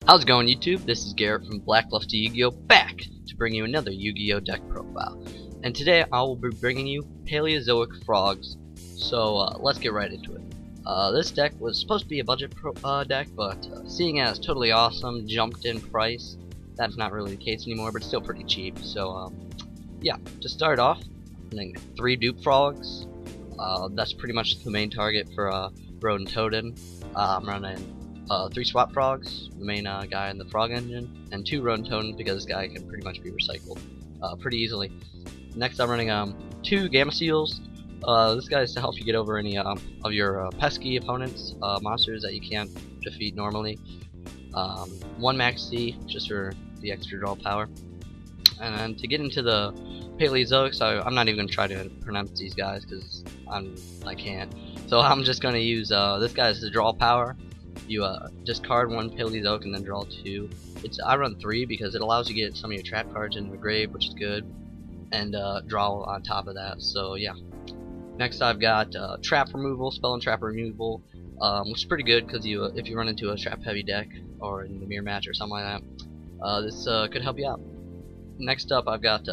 How's it going, YouTube? This is Garrett from Black Left to Yu-Gi-Oh! Back to bring you another Yu-Gi-Oh! Deck profile. And today I will be bringing you Paleozoic frogs. So let's get right into it. This deck was supposed to be a budget deck, but seeing as totally awesome jumped in price, that's not really the case anymore, but it's still pretty cheap. So yeah, to start off, I'm running 3 dupe frogs. That's pretty much the main target for Rodent Totem. I'm running 3 swap frogs, the main guy in the frog engine, and 2 rodent totems because this guy can pretty much be recycled pretty easily. Next I'm running 2 gamma seals. This guy is to help you get over any of your pesky opponents, monsters that you can't defeat normally. 1 max C just for the extra draw power. And then to get into the Paleozoics, I'm not even going to try to pronounce these guys because I can't. So I'm just going to use this guy as the draw power. You discard 1 Paleozoic and then draw 2. I run 3 because it allows you to get some of your trap cards in the grave, which is good, and draw on top of that. So yeah. Next I've got trap removal, spell and trap removal, which is pretty good because if you run into a trap heavy deck or in the mirror match or something like that, this could help you out. Next up I've got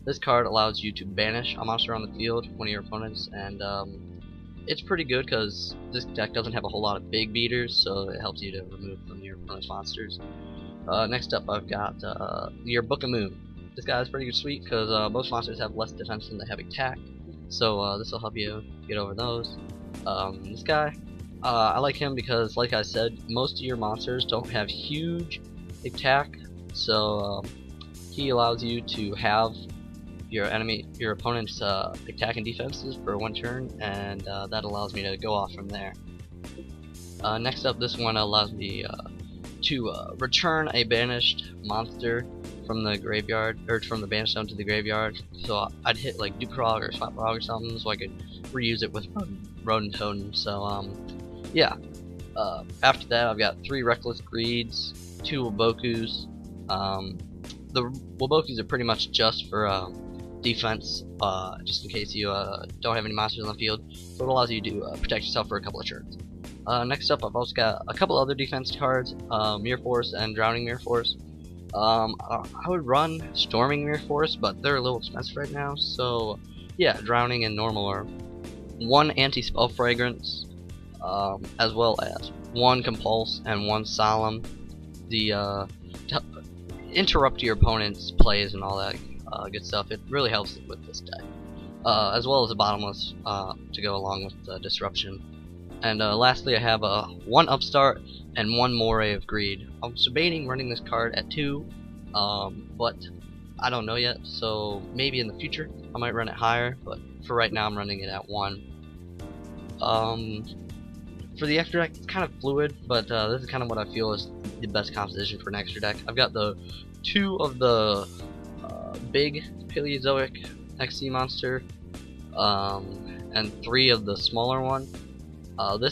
this card allows you to banish a monster on the field, one of your opponents, and it's pretty good because this deck doesn't have a whole lot of big beaters, so it helps you to remove from your opponent's monsters. Next up I've got your Book of Moon. This guy is pretty sweet because most monsters have less defense than they have attack, so this will help you get over those. This guy, I like him because, like I said, most of your monsters don't have huge attack, so he allows you to have your opponent's attack and defenses for 1 turn, and that allows me to go off from there. Next up, this one allows me to return a banished monster from the graveyard, or from the banished zone to the graveyard. So I'd hit like dupe frog or swap frog or something, so I could reuse it with rodent totem. So yeah. After that, I've got 3 reckless greeds, 2 Wabokus. The Wabokus are pretty much just for defense, just in case you don't have any monsters on the field, so it allows you to protect yourself for a couple of turns. Next up, I've also got a couple other defense cards, Mirror Force and Drowning Mirror Force. I would run Storming Mirror Force, but they're a little expensive right now, so yeah, Drowning and Normal are 1 Anti-Spell Fragrance, as well as 1 Compulse and 1 Solemn, to interrupt your opponent's plays and all that good stuff. It really helps with this deck, as well as a Bottomless to go along with the Disruption. And lastly, I have 1 Upstart and 1 Moray of Greed. I'm debating running this card at 2, but I don't know yet, so maybe in the future I might run it higher, but for right now I'm running it at 1. For the extra deck, it's kind of fluid, but this is kind of what I feel is the best composition for an extra deck. I've got the 2 of the big Paleozoic XC monster, and 3 of the smaller one. The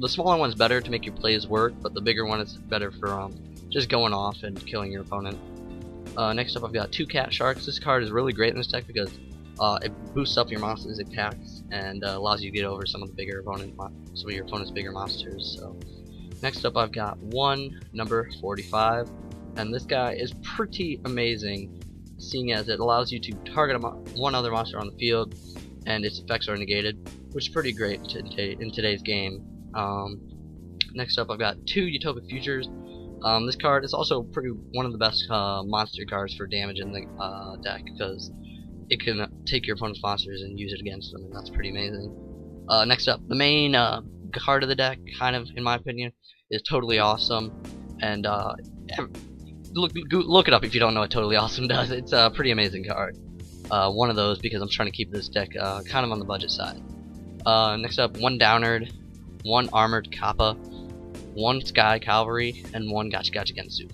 smaller one's better to make your plays work, but the bigger one is better for just going off and killing your opponent. Next up, I've got 2 Cat Sharks. This card is really great in this deck because it boosts up your monster's attacks and allows you to get over some of your opponent's bigger monsters. So next up, I've got 1 number 45, and this guy is pretty amazing, seeing as it allows you to target 1 other monster on the field and its effects are negated, which is pretty great in today's game. Next up, I've got 2 Utopic Futures. This card is also one of the best monster cards for damage in the deck because it can take your opponent's monsters and use it against them, and that's pretty amazing. Next up, the main card of the deck, kind of in my opinion, is Totally Awesome, and look it up if you don't know what Totally Awesome does. It's a pretty amazing card. One of those because I'm trying to keep this deck kind of on the budget side. Next up, 1 Downerd, 1 Armored Kappa, 1 Sky Cavalry, and 1 Gotcha Gotcha Gensu.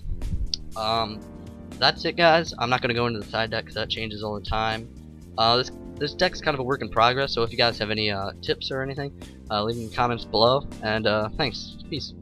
That's it, guys. I'm not going to go into the side deck because that changes all the time. This deck's kind of a work in progress, so if you guys have any tips or anything, leave them in the comments below, and thanks. Peace.